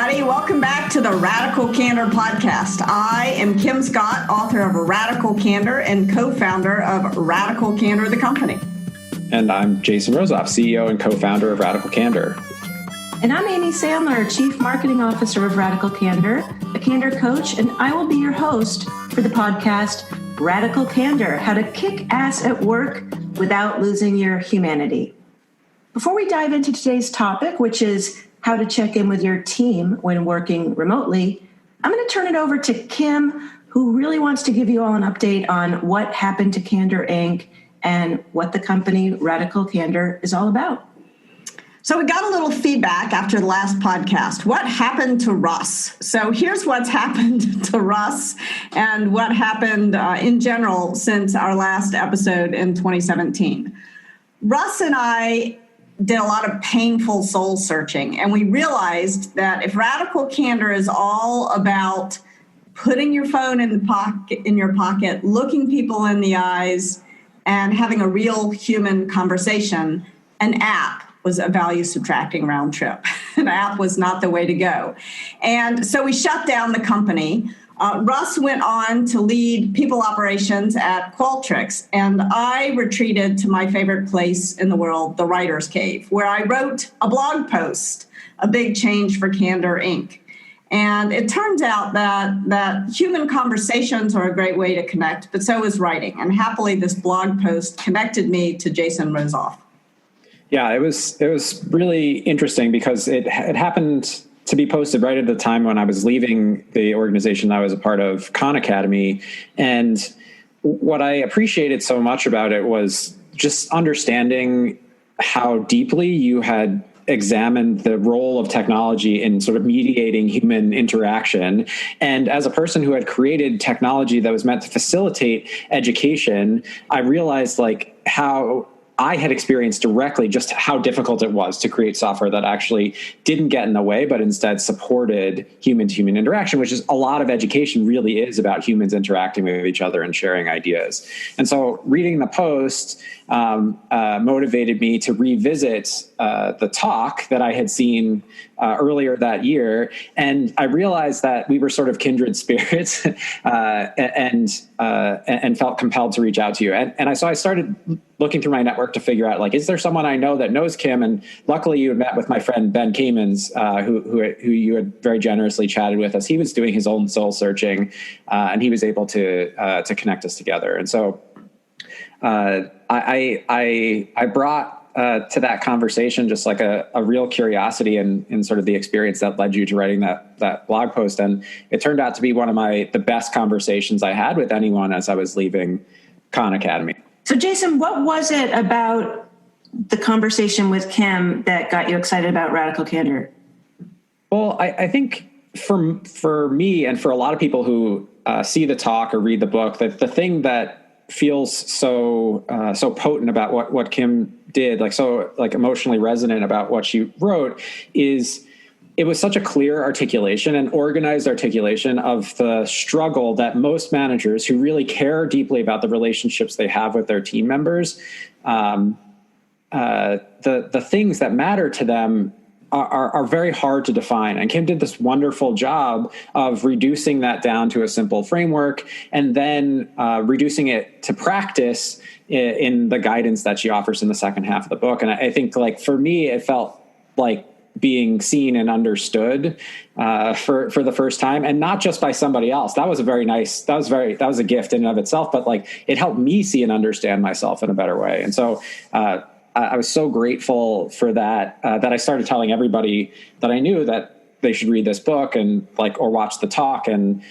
everybody. Welcome back to the Radical Candor podcast. I am Kim Scott, author of Radical Candor and co-founder of Radical Candor, the company. And I'm Jason Rosoff, CEO and co-founder of Radical Candor. And I'm Amy Sandler, Chief Marketing Officer of Radical Candor, a Candor coach, and I will be your host for the podcast Radical Candor, How to Kick Ass at Work Without Losing Your Humanity. Before we dive into today's topic, which is how to check in with your team when working remotely, I'm going to turn it over to Kim, who really wants to give you all an update on what happened to Candor Inc. and what the company Radical Candor is all about. So we got a little feedback after the last podcast. What happened to Russ? So here's what's happened to Russ and what happened in general since our last episode in 2017. Russ and I did a lot of painful soul searching, and we realized that if Radical Candor is all about putting your phone in your pocket, looking people in the eyes, and having a real human conversation, an app was a value subtracting round trip. An app was not the way to go. And so we shut down the company. Russ went on to lead people operations at Qualtrics, and I retreated to my favorite place in the world, the Writer's Cave, where I wrote a blog post, A Big Change for Candor Inc. And it turns out that human conversations are a great way to connect, but so is writing. And happily, this blog post connected me to Jason Rosoff. Yeah, it was really interesting because it happened to be posted right at the time when I was leaving the organization I was a part of, Khan Academy. And what I appreciated so much about it was just understanding how deeply you had examined the role of technology in sort of mediating human interaction. And as a person who had created technology that was meant to facilitate education, I realized how I had experienced directly just how difficult it was to create software that actually didn't get in the way, but instead supported human-to-human interaction, which is a lot of education really is about humans interacting with each other and sharing ideas. And so reading the post motivated me to revisit the talk that I had seen earlier that year. And I realized that we were sort of kindred spirits and felt compelled to reach out to you. And so I started looking through my network to figure out, is there someone I know that knows Kim? And luckily you had met with my friend Ben Kamens, who you had very generously chatted with us. He was doing his own soul searching, and he was able to connect us together. And so I brought to that conversation just a real curiosity in sort of the experience that led you to writing that blog post. And it turned out to be one of the best conversations I had with anyone as I was leaving Khan Academy. So Jason, what was it about the conversation with Kim that got you excited about Radical Candor? Well, I think for me and for a lot of people who see the talk or read the book, that the thing that feels so potent about what Kim did, so emotionally resonant about what she wrote, is it was such a clear articulation and organized articulation of the struggle that most managers who really care deeply about the relationships they have with their team members, the things that matter to them are very hard to define. And Kim did this wonderful job of reducing that down to a simple framework and then reducing it to practice in the guidance that she offers in the second half of the book. And I think for me, it felt like being seen and understood for the first time, and not just by somebody else. That was that was a gift in and of itself, but it helped me see and understand myself in a better way. And so I was so grateful for that, that I started telling everybody that I knew that they should read this book and or watch the talk. And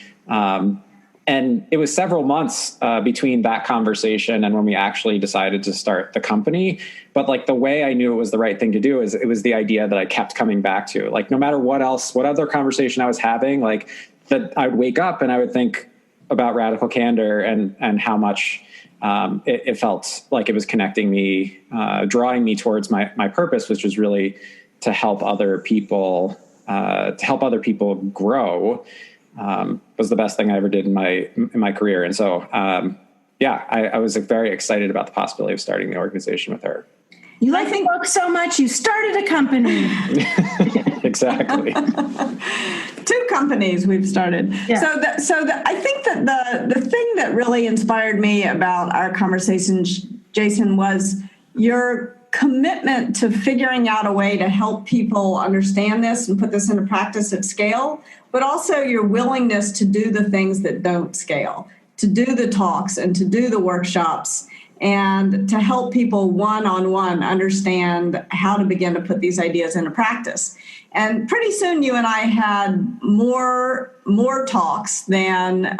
it was several months between that conversation and when we actually decided to start the company. But the way I knew it was the right thing to do is it was the idea that I kept coming back to. No matter what other conversation I was having, that I would wake up and I would think about Radical Candor and how much it felt like it was connecting me, drawing me towards my purpose, which was really to help other people grow. Was the best thing I ever did in my career. And so, I was very excited about the possibility of starting the organization with her. You like the book so much, you started a company. Exactly. 2 companies we've started. Yeah. I think that the thing that really inspired me about our conversation, Jason, was your commitment to figuring out a way to help people understand this and put this into practice at scale, but also your willingness to do the things that don't scale, to do the talks and to do the workshops, and to help people one-on-one understand how to begin to put these ideas into practice. And pretty soon you and I had more talks than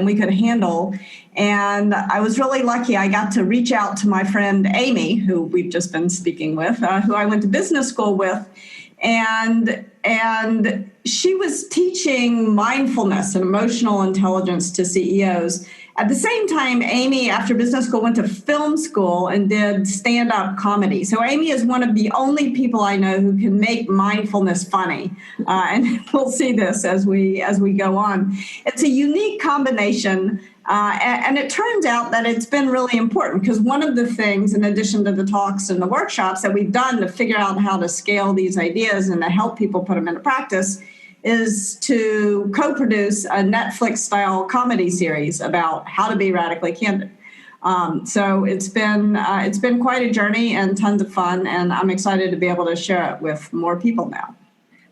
we could handle. And I was really lucky. I got to reach out to my friend Amy, who we've just been speaking with, who I went to business school with. And she was teaching mindfulness and emotional intelligence to CEOs. At the same time, Amy, after business school, went to film school and did stand-up comedy. So Amy is one of the only people I know who can make mindfulness funny. And we'll see this as we go on. It's a unique combination. And it turns out that it's been really important because one of the things, in addition to the talks and the workshops that we've done to figure out how to scale these ideas and to help people put them into practice, is to co-produce a Netflix-style comedy series about how to be radically candid. So it's been quite a journey and tons of fun, and I'm excited to be able to share it with more people now.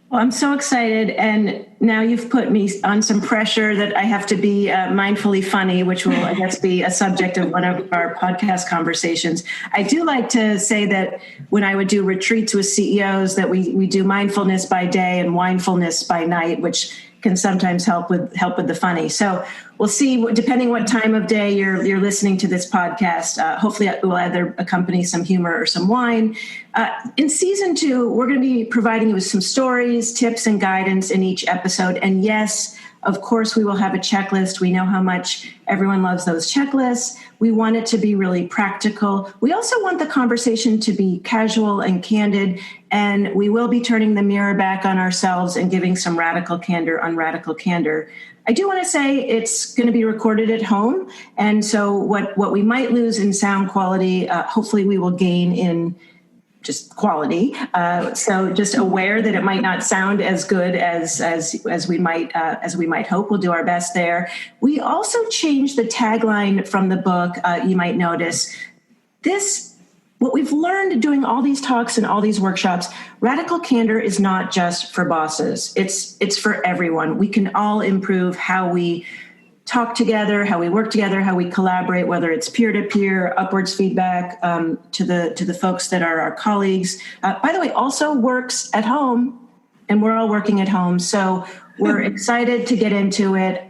Well, I'm so excited, and now you've put me on some pressure that I have to be mindfully funny, which will, I guess, be a subject of one of our podcast conversations. I do like to say that when I would do retreats with CEOs, that we do mindfulness by day and mindfulness by night, which can sometimes help with the funny. So we'll see, depending what time of day you're listening to this podcast. Hopefully it will either accompany some humor or some wine. In season 2, we're going to be providing you with some stories, tips, and guidance in each episode. And yes, of course, we will have a checklist. We know how much everyone loves those checklists. We want it to be really practical. We also want the conversation to be casual and candid, and we will be turning the mirror back on ourselves and giving some radical candor on radical candor. I do want to say it's going to be recorded at home, and so what we might lose in sound quality, hopefully we will gain in just quality. So just aware that it might not sound as good as we might hope. We'll do our best there. We also changed the tagline from the book. You might notice what we've learned doing all these talks and all these workshops. Radical candor is not just for bosses. It's for everyone. We can all improve how we talk together, how we work together, how we collaborate, whether it's peer-to-peer, upwards feedback to the folks that are our colleagues. By the way, also works at home, and we're all working at home. So we're excited to get into it.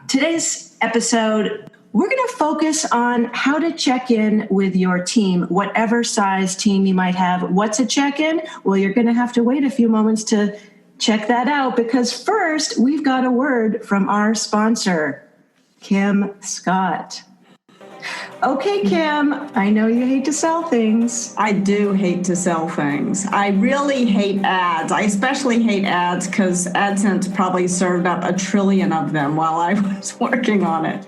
Today's episode, we're going to focus on how to check in with your team, whatever size team you might have. What's a check-in? Well, you're going to have to wait a few moments to check that out, because first, we've got a word from our sponsor, Kim Scott. Okay, Kim, I know you hate to sell things. I do hate to sell things. I really hate ads. I especially hate ads because AdSense probably served up 1 trillion of them while I was working on it.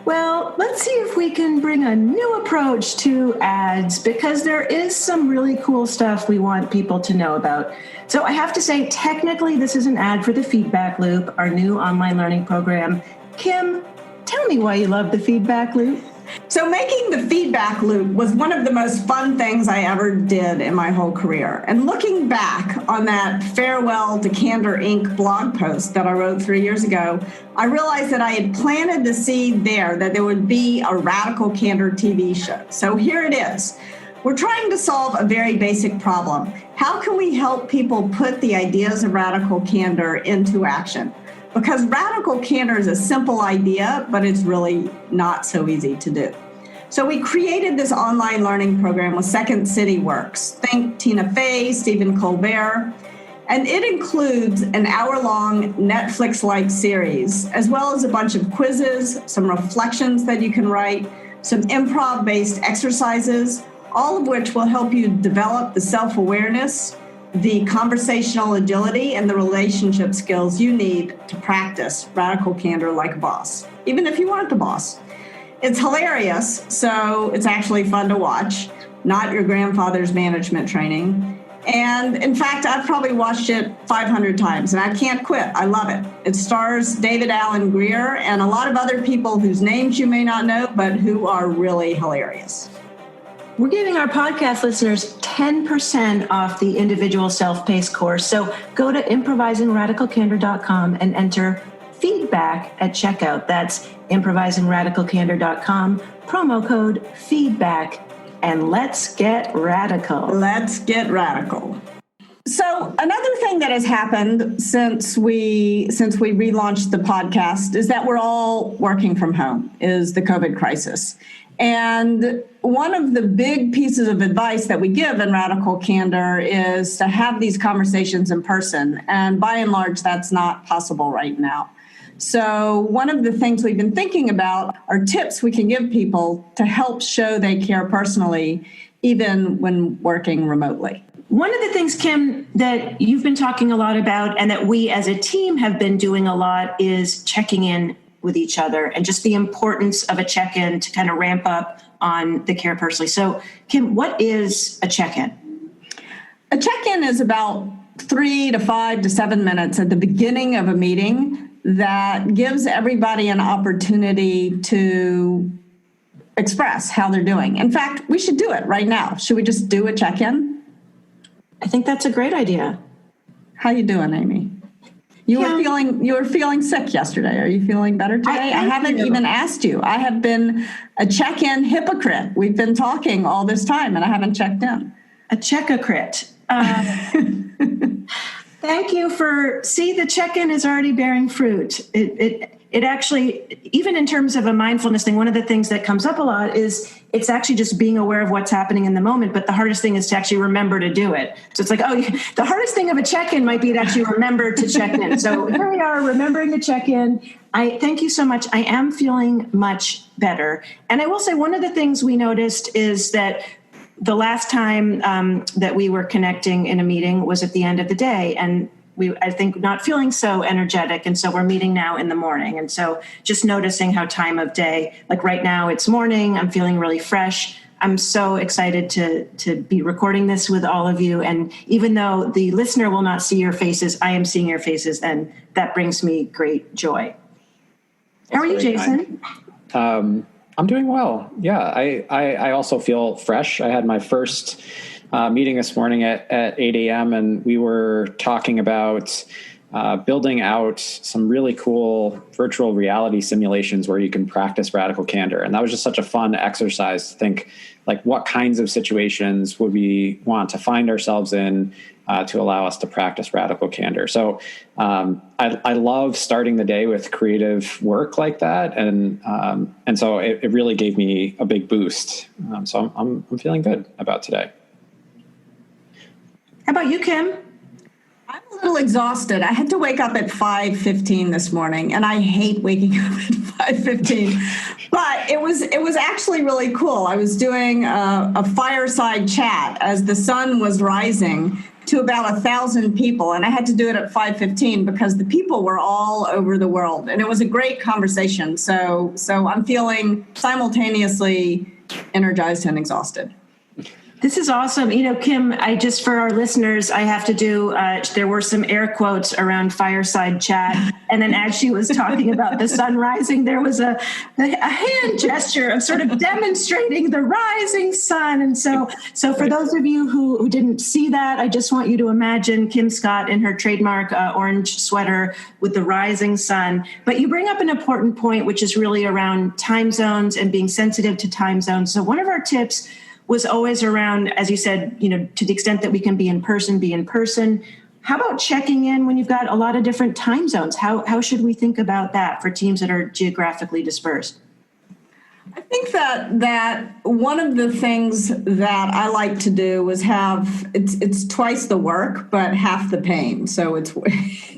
Well, let's see if we can bring a new approach to ads, because there is some really cool stuff we want people to know about. So I have to say, technically, this is an ad for the Feedback Loop, our new online learning program. Kim, tell me why you love the Feedback Loop. So making the Feedback Loop was one of the most fun things I ever did in my whole career. And looking back on that Farewell to Candor Inc. blog post that I wrote 3 years ago, I realized that I had planted the seed there that there would be a Radical Candor TV show. So here it is. We're trying to solve a very basic problem. How can we help people put the ideas of radical candor into action? Because radical candor is a simple idea, but it's really not so easy to do. So we created this online learning program with Second City Works. Think Tina Fey, Stephen Colbert. And it includes an hour-long Netflix-like series, as well as a bunch of quizzes, some reflections that you can write, some improv-based exercises, all of which will help you develop the self-awareness, the conversational agility, and the relationship skills you need to practice radical candor like a boss, even if you aren't the boss. It's hilarious, so it's actually fun to watch, not your grandfather's management training. And in fact, I've probably watched it 500 times and I can't quit. I love it. It stars David Alan Grier and a lot of other people whose names you may not know, but who are really hilarious. We're giving our podcast listeners 10% off the individual self-paced course. So go to improvisingradicalcandor.com and enter feedback at checkout. That's improvisingradicalcandor.com, promo code feedback. And let's get radical. Let's get radical. So another thing that has happened since we relaunched the podcast is that we're all working from home, is the COVID crisis. And one of the big pieces of advice that we give in Radical Candor is to have these conversations in person. And by and large, that's not possible right now. So one of the things we've been thinking about are tips we can give people to help show they care personally, even when working remotely. One of the things, Kim, that you've been talking a lot about and that we as a team have been doing a lot is checking in with each other and just the importance of a check-in to kind of ramp up on the care personally. So, Kim, what is a check-in? A check-in is about 3 to 5 to 7 minutes at the beginning of a meeting that gives everybody an opportunity to express how they're doing. In fact, we should do it right now. Should we just do a check-in? I think that's a great idea. How you doing, Amy? You were feeling sick yesterday. Are you feeling better today? I haven't even asked you. I have been a check-in hypocrite. We've been talking all this time and I haven't checked in. A check-a-crit. Thank you the check-in is already bearing fruit. It actually, even in terms of a mindfulness thing, one of the things that comes up a lot is it's actually just being aware of what's happening in the moment. But the hardest thing is to actually remember to do it. So it's like, the hardest thing of a check-in might be to actually remember to check in. So here we are, remembering to check in. I thank you so much. I am feeling much better. And I will say one of the things we noticed is that the last time that we were connecting in a meeting was at the end of the day. And I think not feeling so energetic. And so we're meeting now in the morning. And so just noticing how time of day, like right now it's morning, I'm feeling really fresh. I'm so excited to be recording this with all of you. And even though the listener will not see your faces, I am seeing your faces. And that brings me great joy. How are you, Jason? I'm doing well. Yeah, I also feel fresh. I had my first meeting this morning at 8 a.m. and we were talking about building out some really cool virtual reality simulations where you can practice radical candor. And that was just such a fun exercise to think, like, what kinds of situations would we want to find ourselves in to allow us to practice radical candor. So I love starting the day with creative work like that. And so it really gave me a big boost. So I'm feeling good about today. How about you, Kim? I'm a little exhausted. I had to wake up at 5:15 this morning, and I hate waking up at 5:15. But it was actually really cool. I was doing a fireside chat as the sun was rising to about 1,000 people, and I had to do it at 5:15 because the people were all over the world, and it was a great conversation. So I'm feeling simultaneously energized and exhausted. This is awesome. Kim, for our listeners, I have to do, there were some air quotes around fireside chat. And then as she was talking about the sun rising, there was a hand gesture of sort of demonstrating the rising sun. And so for those of you who didn't see that, I just want you to imagine Kim Scott in her trademark orange sweater with the rising sun. But you bring up an important point, which is really around time zones and being sensitive to time zones. So one of our tips was always around, as you said, to the extent that we can be in person. How about checking in when you've got a lot of different time zones? How should we think about that for teams that are geographically dispersed? I think that one of the things that I like to do is it's twice the work, but half the pain. So it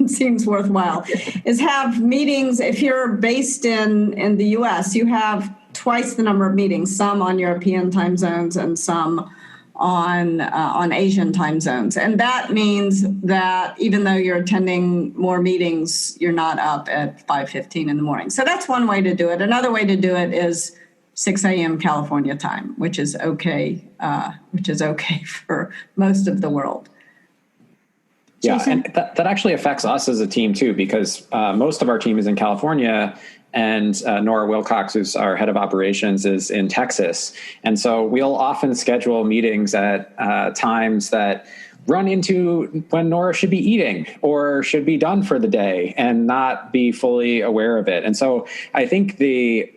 seems worthwhile, is have meetings. If you're based in the US, you have twice the number of meetings, some on European time zones and some on Asian time zones. And that means that even though you're attending more meetings, you're not up at 5:15 in the morning. So that's one way to do it. Another way to do it is 6 a.m. California time, which is okay for most of the world. Yeah, Jason? and that actually affects us as a team too, because most of our team is in California, and Nora Wilcox, who's our head of operations, is in Texas. And so we'll often schedule meetings at times that run into when Nora should be eating or should be done for the day and not be fully aware of it. And so I think the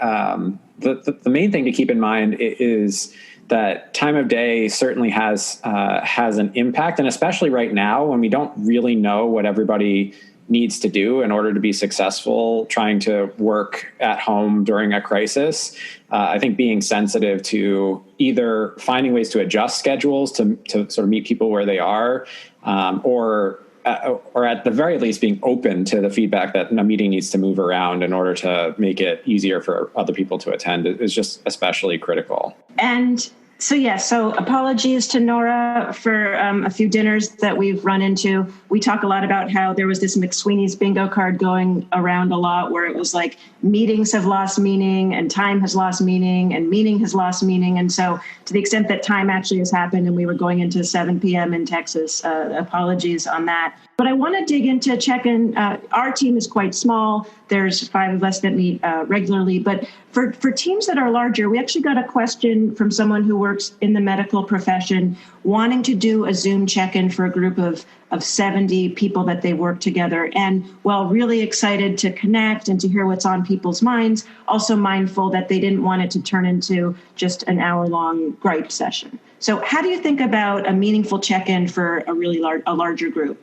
main thing to keep in mind is that time of day certainly has an impact, and especially right now when we don't really know what everybody needs to do in order to be successful trying to work at home during a crisis. I think being sensitive to either finding ways to adjust schedules to sort of meet people where they are, or at the very least being open to the feedback that a meeting needs to move around in order to make it easier for other people to attend is just especially critical. And so apologies to Nora for a few dinners that we've run into. We talk a lot about how there was this McSweeney's bingo card going around a lot where it was like meetings have lost meaning and time has lost meaning and meaning has lost meaning. And so to the extent that time actually has happened and we were going into 7 p.m. in Texas, apologies on that. But I want to dig into check-in. Our team is quite small. There's 5 of us that meet regularly. But for teams that are larger, we actually got a question from someone who works in the medical profession wanting to do a Zoom check-in for a group of 70 people that they work together. And while really excited to connect and to hear what's on people's minds, also mindful that they didn't want it to turn into just an hour-long gripe session. So how do you think about a meaningful check-in for a really larger group?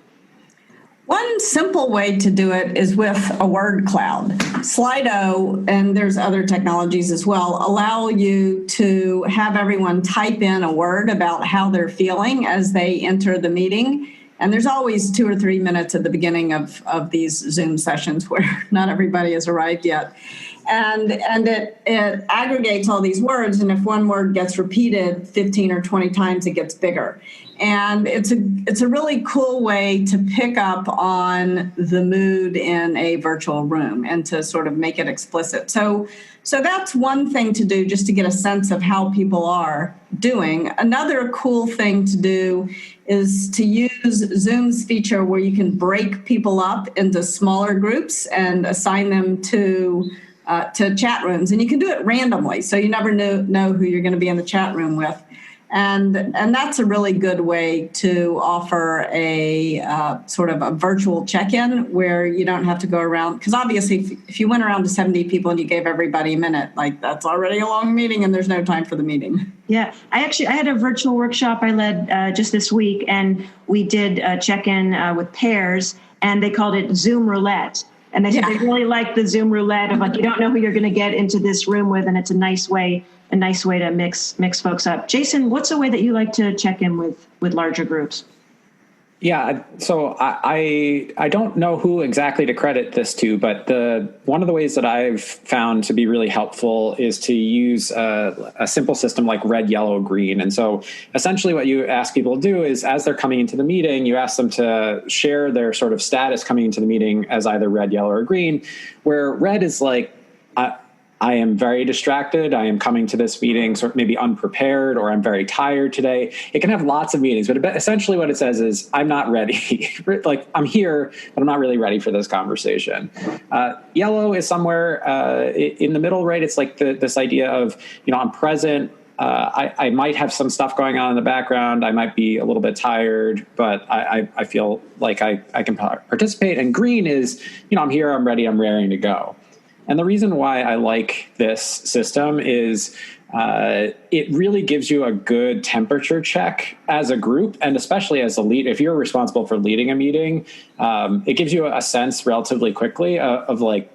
One simple way to do it is with a word cloud. Slido, and there's other technologies as well, allow you to have everyone type in a word about how they're feeling as they enter the meeting. And there's always 2 or 3 minutes at the beginning of these Zoom sessions where not everybody has arrived yet. And it aggregates all these words, and if one word gets repeated 15 or 20 times, it gets bigger. And it's a really cool way to pick up on the mood in a virtual room and to sort of make it explicit. So that's one thing to do, just to get a sense of how people are doing. Another cool thing to do is to use Zoom's feature where you can break people up into smaller groups and assign them to chat rooms. And you can do it randomly, so you never know who you're going to be in the chat room with. And that's a really good way to offer a sort of a virtual check-in where you don't have to go around. Because obviously, if you went around to 70 people and you gave everybody a minute, like that's already a long meeting and there's no time for the meeting. Yeah, I had a virtual workshop I led just this week, and we did a check-in with pairs, and they called it Zoom Roulette. And they said they really like the Zoom Roulette of like, you don't know who you're going to get into this room with, and it's a nice way to mix folks up. Jason, what's a way that you like to check in with larger groups? Yeah, so I don't know who exactly to credit this to, but one of the ways that I've found to be really helpful is to use a simple system like red, yellow, green. And so essentially what you ask people to do is as they're coming into the meeting, you ask them to share their sort of status coming into the meeting as either red, yellow, or green, where red is like, I am very distracted. I am coming to this meeting sort of maybe unprepared, or I'm very tired today. It can have lots of meanings, but essentially what it says is I'm not ready. Like I'm here, but I'm not really ready for this conversation. Yellow is somewhere in the middle, right? It's like this idea of, I'm present. I might have some stuff going on in the background. I might be a little bit tired, but I feel like I can participate. And green is, I'm here, I'm ready, I'm raring to go. And the reason why I like this system is it really gives you a good temperature check as a group, and especially as a lead. If you're responsible for leading a meeting, it gives you a sense relatively quickly of like,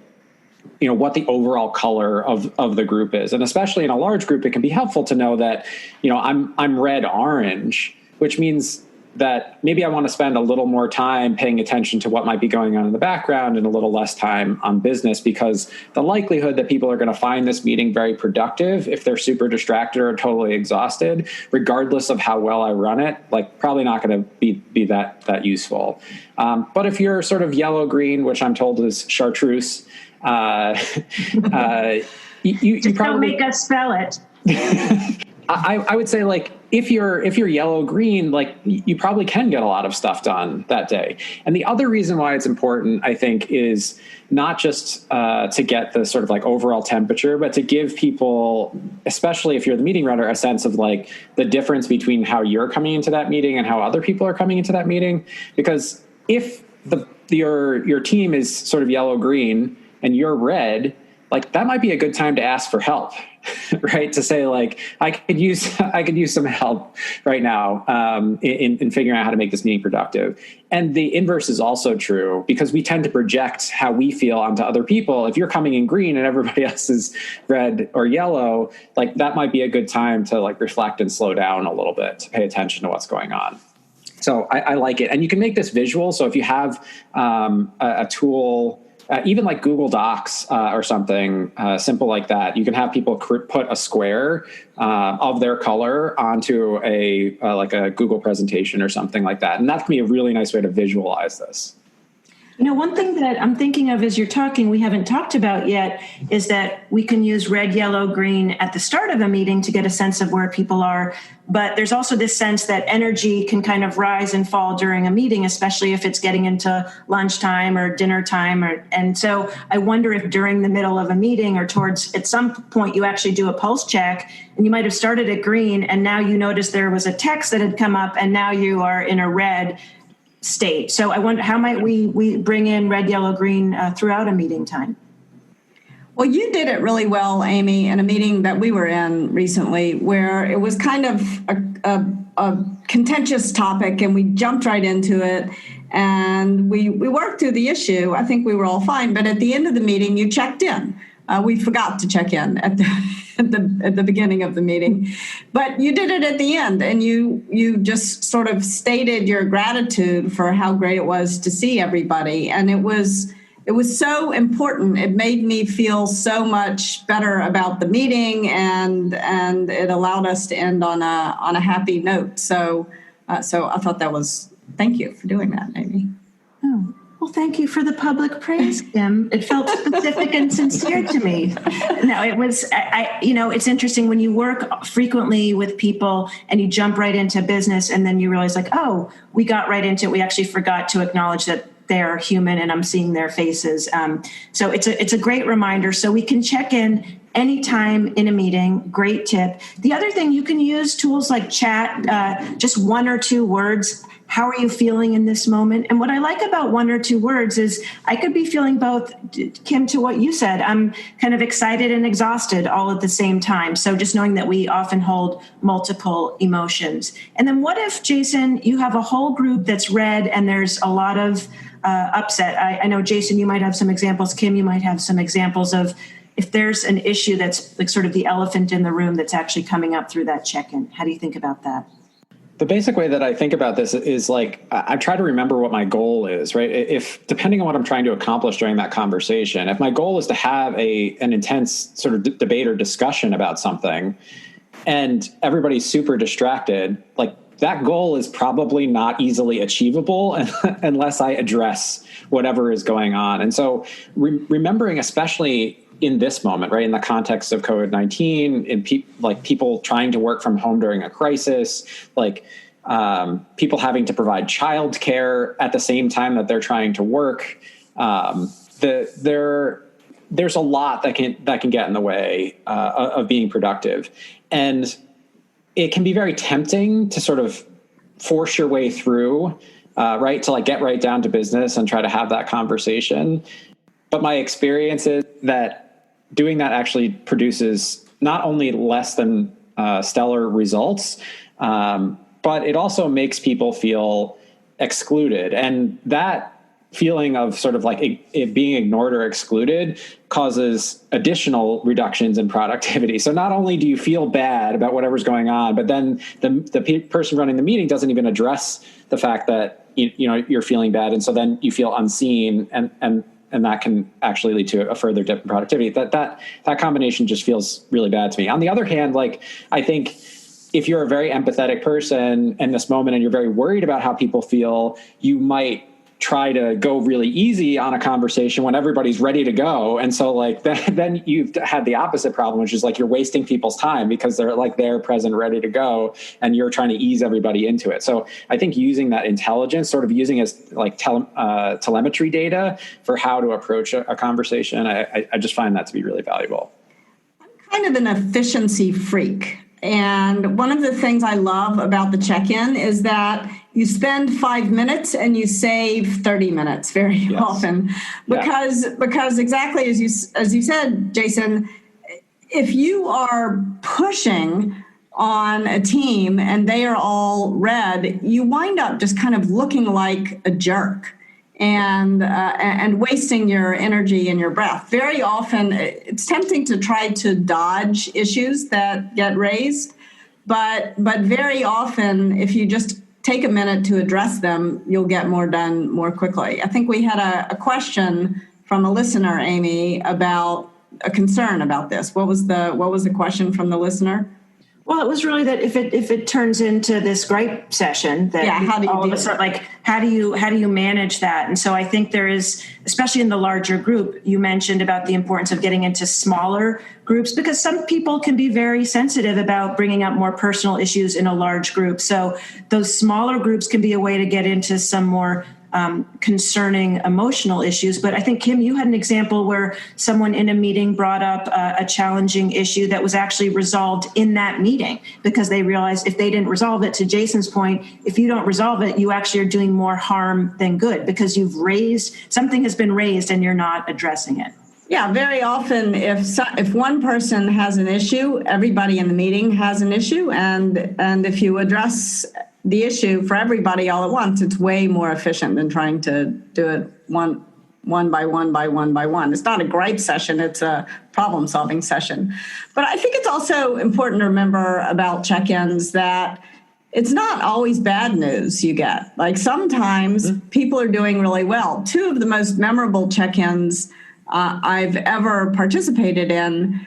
what the overall color of the group is. And especially in a large group, it can be helpful to know that, I'm red orange, which means that maybe I want to spend a little more time paying attention to what might be going on in the background and a little less time on business, because the likelihood that people are going to find this meeting very productive if they're super distracted or totally exhausted, regardless of how well I run it, like probably not going to be that useful. But if you're sort of yellow-green, which I'm told is chartreuse, You Just probably don't make us spell it. I would say, like, if you're yellow green, like, you probably can get a lot of stuff done that day. And the other reason why it's important, I think, is not just to get the sort of like overall temperature, but to give people, especially if you're the meeting runner, a sense of like the difference between how you're coming into that meeting and how other people are coming into that meeting. Because if your team is sort of yellow green and you're red, like, that might be a good time to ask for help, right? To say, like, I could use some help right now in figuring out how to make this meeting productive. And the inverse is also true, because we tend to project how we feel onto other people. If you're coming in green and everybody else is red or yellow, like, that might be a good time to like reflect and slow down a little bit, to pay attention to what's going on. So I like it. And you can make this visual. So if you have a tool, even like Google Docs or something simple like that, you can have people put a square of their color onto a Google presentation or something like that. And that can be a really nice way to visualize this. You know, one thing that I'm thinking of as you're talking, we haven't talked about yet, is that we can use red, yellow, green at the start of a meeting to get a sense of where people are. But there's also this sense that energy can kind of rise and fall during a meeting, especially if it's getting into lunchtime or dinner time. And so I wonder if during the middle of a meeting or towards at some point you actually do a pulse check, and you might have started at green and now you notice there was a text that had come up and now you are in a red state. So I wonder, how might we bring in red, yellow, green throughout a meeting time? Well, you did it really well, Amy, in a meeting that we were in recently, where it was kind of a contentious topic, and we jumped right into it, and we worked through the issue. I think we were all fine, but at the end of the meeting, you checked in. We forgot to check in at the beginning of the meeting, but you did it at the end, and you just sort of stated your gratitude for how great it was to see everybody, and it was so important. It made me feel so much better about the meeting, and it allowed us to end on a happy note. So I thought that was, thank you for doing that, Amy. Oh. Well, thank you for the public praise, Kim. It felt specific and sincere to me. No, it was, it's interesting when you work frequently with people and you jump right into business and then you realize, like, oh, we got right into it. We actually forgot to acknowledge that they're human and I'm seeing their faces. So it's a great reminder. So we can check in anytime in a meeting. Great tip. The other thing, you can use tools like chat, just one or two words. How are you feeling in this moment? And what I like about one or two words is I could be feeling both, Kim, to what you said. I'm kind of excited and exhausted all at the same time. So just knowing that we often hold multiple emotions. And then what if, Jason, you have a whole group that's red and there's a lot of upset? I know, Jason, you might have some examples. Kim, you might have some examples of if there's an issue that's like sort of the elephant in the room that's actually coming up through that check-in. How do you think about that? The basic way that I think about this is, like, I try to remember what my goal is, right? If, depending on what I'm trying to accomplish during that conversation, if my goal is to have an intense sort of debate or discussion about something and everybody's super distracted, like, that goal is probably not easily achievable unless I address whatever is going on. And so remembering, especially in this moment, right, in the context of COVID-19, in people trying to work from home during a crisis, like people having to provide childcare at the same time that they're trying to work, there's a lot that can get in the way of being productive, and it can be very tempting to sort of force your way through, right, to like get right down to business and try to have that conversation. But my experience is that doing that actually produces not only less than stellar results, but it also makes people feel excluded. And that feeling of sort of like it being ignored or excluded causes additional reductions in productivity. So not only do you feel bad about whatever's going on, but then the person running the meeting doesn't even address the fact that you're feeling bad, and so then you feel unseen, and that can actually lead to a further dip in productivity. That combination just feels really bad to me. On the other hand, like, I think if you're a very empathetic person in this moment and you're very worried about how people feel, you might try to go really easy on a conversation when everybody's ready to go. And so like then you've had the opposite problem, which is like you're wasting people's time because they're like there, present, ready to go, and you're trying to ease everybody into it. So I think using that intelligence, sort of using as like telemetry data for how to approach a conversation, I just find that to be really valuable. I'm kind of an efficiency freak. And one of the things I love about the check-in is that you spend 5 minutes and you save 30 minutes very often, because exactly as you said, Jason, if you are pushing on a team and they are all red, you wind up just kind of looking like a jerk and wasting your energy and your breath. Very often, it's tempting to try to dodge issues that get raised, but very often, if you just take a minute to address them, you'll get more done more quickly. I think we had a question from a listener, Amy, about a concern about this. What was the question from the listener? Well, it was really that if it turns into this gripe session, that how do you all of a sudden, like how do you manage that? And so I think there is, especially in the larger group, you mentioned about the importance of getting into smaller groups, because some people can be very sensitive about bringing up more personal issues in a large group. So those smaller groups can be a way to get into some more concerning emotional issues. But I think, Kim, you had an example where someone in a meeting brought up a challenging issue that was actually resolved in that meeting, because they realized if they didn't resolve it, to Jason's point, if you don't resolve it, you actually are doing more harm than good, because something has been raised and you're not addressing it. Yeah, very often if one person has an issue, everybody in the meeting has an issue. And if you address the issue for everybody all at once, it's way more efficient than trying to do it one by one. It's not a gripe session, it's a problem-solving session. But I think it's also important to remember about check-ins that it's not always bad news you get. Like sometimes people are doing really well. Two of the most memorable check-ins I've ever participated in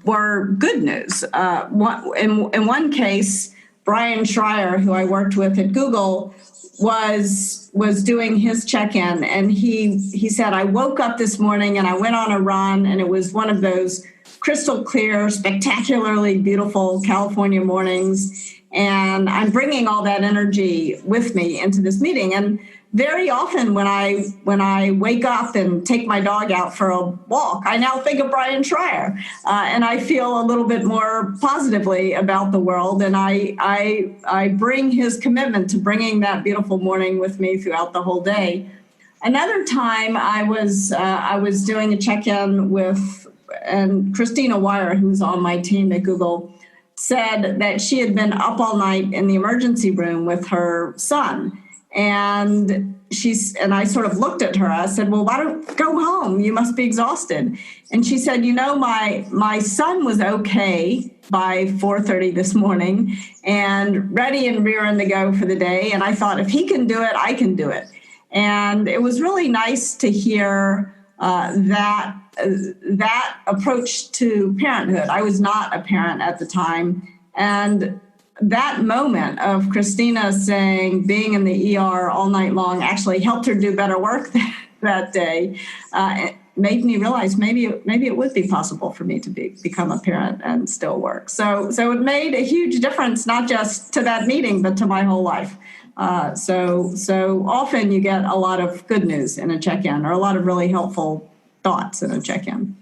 were good news. In one case, Brian Schreier, who I worked with at Google, was doing his check-in, and he said, I woke up this morning and I went on a run, and it was one of those crystal clear, spectacularly beautiful California mornings, and I'm bringing all that energy with me into this meeting. And very often when I wake up and take my dog out for a walk, I now think of Brian Schreier, and I feel a little bit more positively about the world. And I bring his commitment to bringing that beautiful morning with me throughout the whole day. Another time I was doing a check-in and Christina Wire, who's on my team at Google, said that she had been up all night in the emergency room with her son. And I sort of looked at her. I said, well, why don't you go home? You must be exhausted. And she said, my son was okay by 4:30 this morning and ready and rearing to go for the day. And I thought, if he can do it, I can do it. And it was really nice to hear that approach to parenthood. I was not a parent at the time. And that moment of Christina saying being in the ER all night long actually helped her do better work that day. It made me realize maybe it would be possible for me to become a parent and still work. So it made a huge difference, not just to that meeting, but to my whole life. So often you get a lot of good news in a check-in, or a lot of really helpful thoughts in a check-in.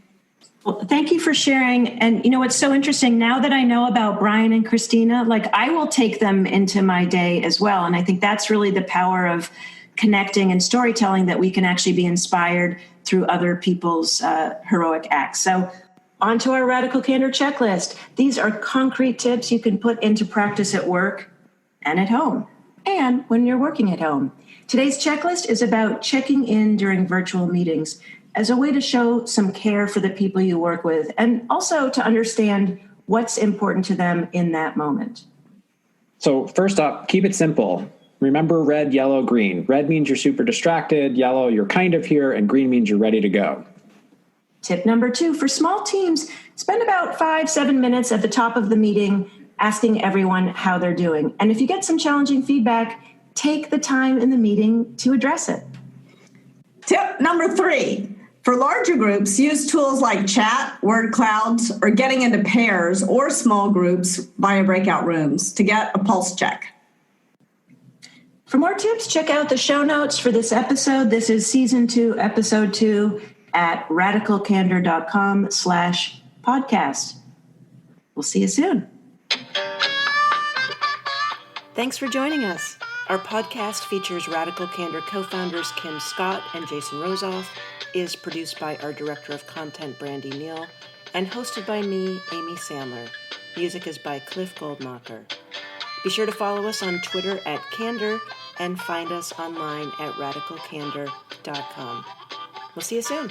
Well, thank you for sharing. And what's so interesting, now that I know about Brian and Christina, I will take them into my day as well. And I think that's really the power of connecting and storytelling, that we can actually be inspired through other people's heroic acts. So on to our Radical Candor checklist. These are concrete tips you can put into practice at work and at home, and when you're working at home. Today's checklist is about checking in during virtual meetings as a way to show some care for the people you work with, and also to understand what's important to them in that moment. So first up, keep it simple. Remember red, yellow, green. Red means you're super distracted, yellow, you're kind of here, and green means you're ready to go. Tip number 2, for small teams, spend about 5-7 minutes at the top of the meeting asking everyone how they're doing. And if you get some challenging feedback, take the time in the meeting to address it. Tip number 3. For larger groups, use tools like chat, word clouds, or getting into pairs or small groups via breakout rooms to get a pulse check. For more tips, check out the show notes for this episode. This is season 2, episode 2 at radicalcandor.com/podcast. We'll see you soon. Thanks for joining us. Our podcast features Radical Candor co-founders Kim Scott and Jason Rosoff, is produced by our Director of Content, Brandy Neal, and hosted by me, Amy Sandler. Music is by Cliff Goldmacher. Be sure to follow us on Twitter at Candor and find us online at radicalcandor.com. We'll see you soon.